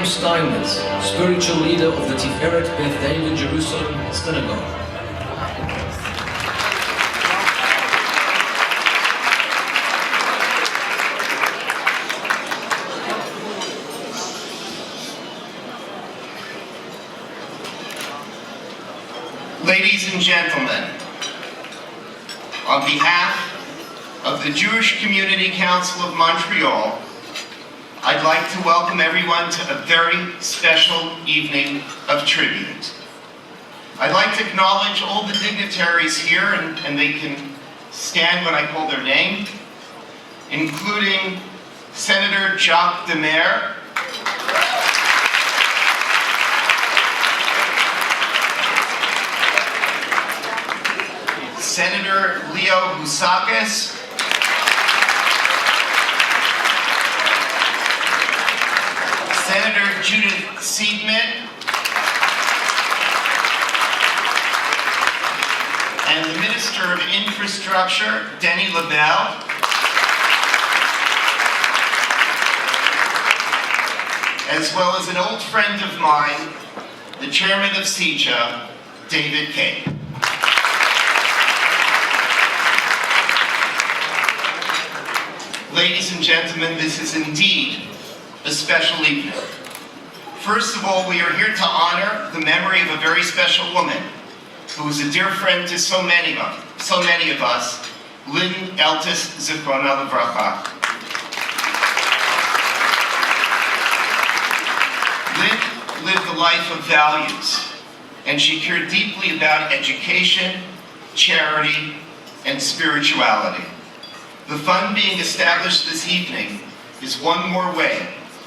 PM Steinmetz, spiritual leader of the Tiferet Beth David Jerusalem Synagogue. Ladies and gentlemen, on behalf of the Jewish Community Council of Montreal, I'd like to welcome everyone to a very special evening of tribute. I'd like to acknowledge all the dignitaries here, and they can stand when I call their name, including Senator Jacques Demers, Senator Leo Bousakis, Senator Judith Seidman, and the Minister of Infrastructure, Denny LaBelle, as well as an old friend of mine, the Chairman of CEJA, David Kay. Ladies and gentlemen, this is indeed a special evening. First of all, we are here to honor the memory of a very special woman who is a dear friend to so many of us, Lynn Eltis Zichrona Livracha. Lynn lived a life of values, and she cared deeply about education, charity, and spirituality. The fund being established this evening is one more way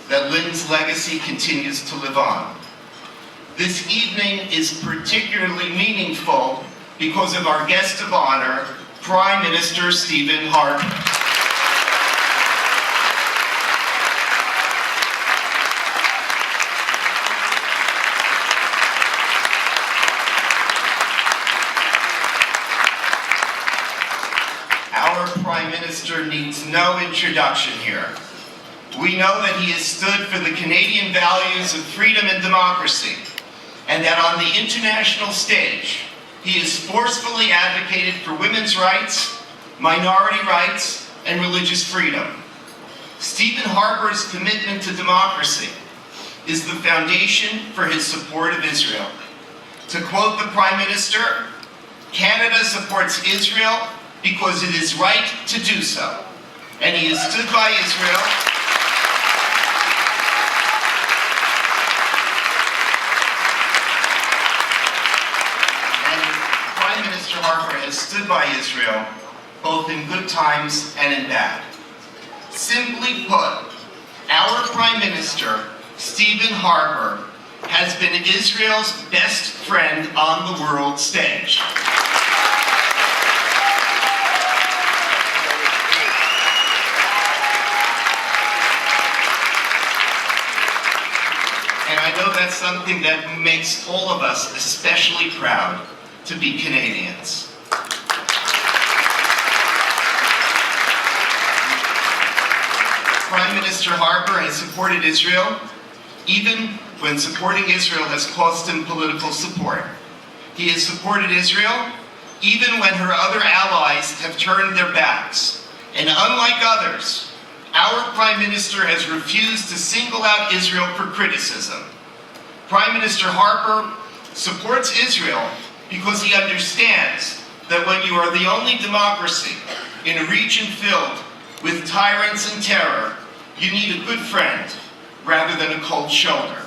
that Lynn's legacy continues to live on. This evening is particularly meaningful because of our guest of honor, Prime Minister Stephen Harper. Our Prime Minister needs no introduction here. We know that he has stood for the Canadian values of freedom and democracy, and that on the international stage, he has forcefully advocated for women's rights, minority rights, and religious freedom. Stephen Harper's commitment to democracy is the foundation for his support of Israel. To quote the Prime Minister, "Canada supports Israel because it is right to do so, and he has stood by Israel Mr. Harper has stood by Israel both in good times and in bad. Simply put, our Prime Minister, Stephen Harper, has been Israel's best friend on the world stage. And I know that's something that makes all of us especially proud to be Canadians. Prime Minister Harper has supported Israel, even when supporting Israel has cost him political support. He has supported Israel, even when her other allies have turned their backs. And unlike others, our Prime Minister has refused to single out Israel for criticism. Prime Minister Harper supports Israel because he understands that when you are the only democracy in a region filled with tyrants and terror, you need a good friend rather than a cold shoulder.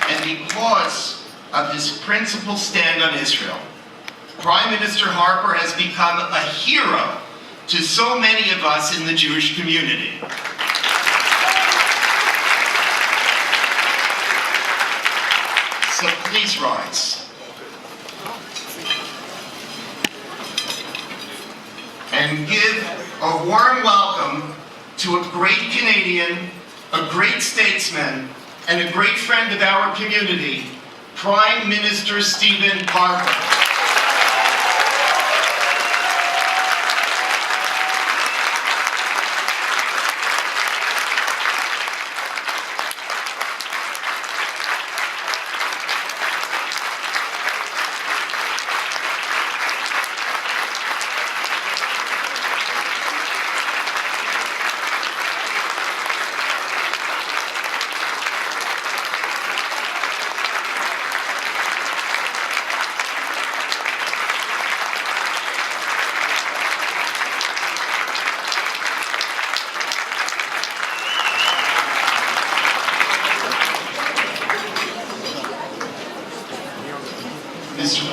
And because of his principled stand on Israel, Prime Minister Harper has become a hero to so many of us in the Jewish community. So please rise. And give a warm welcome to a great Canadian, a great statesman, and a great friend of our community, Prime Minister Stephen Harper.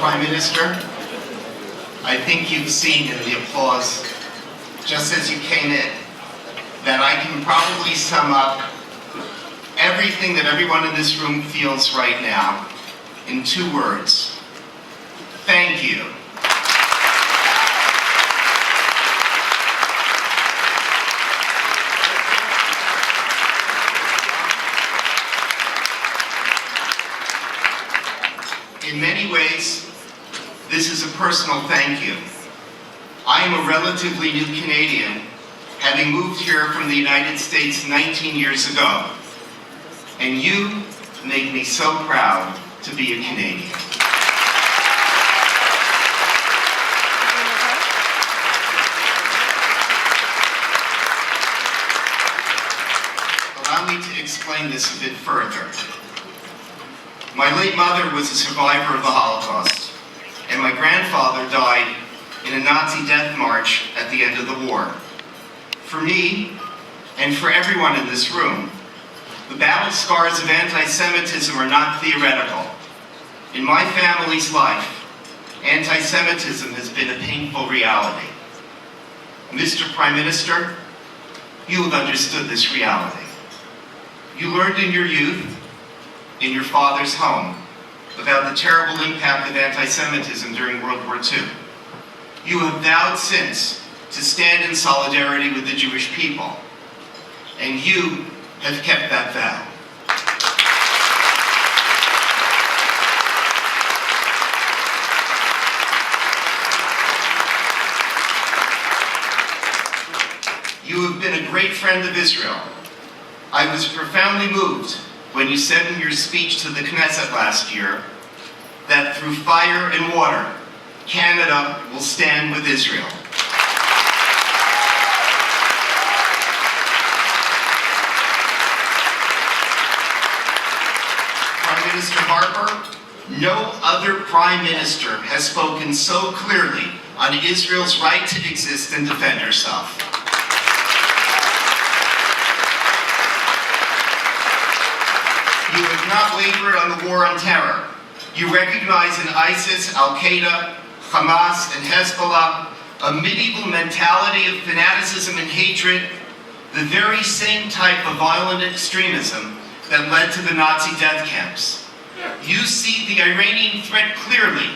Prime Minister, I think you've seen in the applause, just as you came in, that I can probably sum up everything that everyone in this room feels right now in 2 words. Thank you. In many ways, this is a personal thank you. I am a relatively new Canadian, having moved here from the United States 19 years ago. And you make me so proud to be a Canadian. Allow me to explain this a bit further. My late mother was a survivor of the Holocaust, and my grandfather died in a Nazi death march at the end of the war. For me, and for everyone in this room, the battle scars of anti-Semitism are not theoretical. In my family's life, anti-Semitism has been a painful reality. Mr. Prime Minister, you have understood this reality. You learned in your youth, in your father's home, about the terrible impact of anti-Semitism during World War II. You have vowed since to stand in solidarity with the Jewish people, and you have kept that vow. You have been a great friend of Israel. I was profoundly moved when you said in your speech to the Knesset last year that through fire and water, Canada will stand with Israel. Prime Minister Harper, no other Prime Minister has spoken so clearly on Israel's right to exist and defend herself. You have not wavered on the war on terror. You recognize in ISIS, Al-Qaeda, Hamas, and Hezbollah a medieval mentality of fanaticism and hatred, the very same type of violent extremism that led to the Nazi death camps. You see the Iranian threat clearly.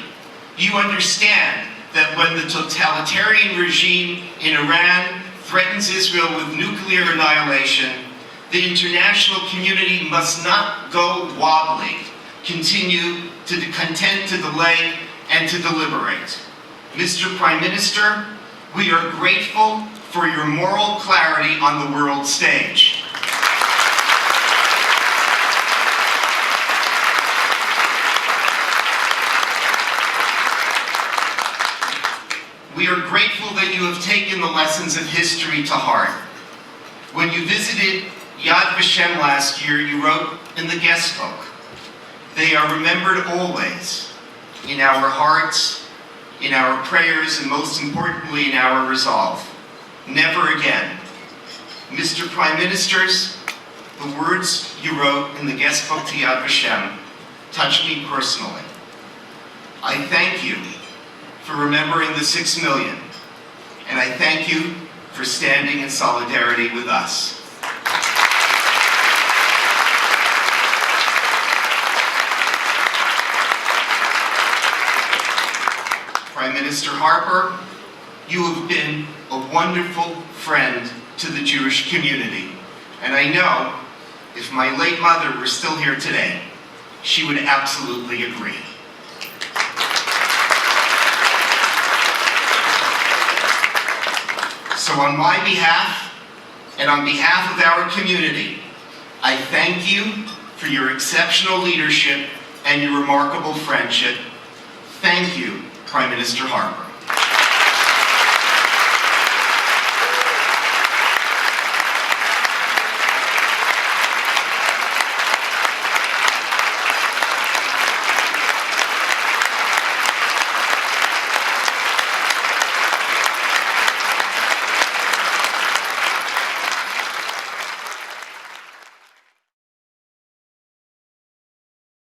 You understand that when the totalitarian regime in Iran threatens Israel with nuclear annihilation, the international community must not go wobbly, continue to content to delay and to deliberate. Mr. Prime Minister, we are grateful for your moral clarity on the world stage. We are grateful that you have taken the lessons of history to heart. When you visited Yad Vashem last year, you wrote in the guest book, "They are remembered always, in our hearts, in our prayers, and most importantly, in our resolve. Never again." Mr. Prime Ministers, the words you wrote in the guest book to Yad Vashem touched me personally. I thank you for remembering the 6 million, and I thank you for standing in solidarity with us. Prime Minister Harper, you have been a wonderful friend to the Jewish community. And I know if my late mother were still here today, she would absolutely agree. So on my behalf, and on behalf of our community, I thank you for your exceptional leadership and your remarkable friendship. Thank you, Prime Minister Harper.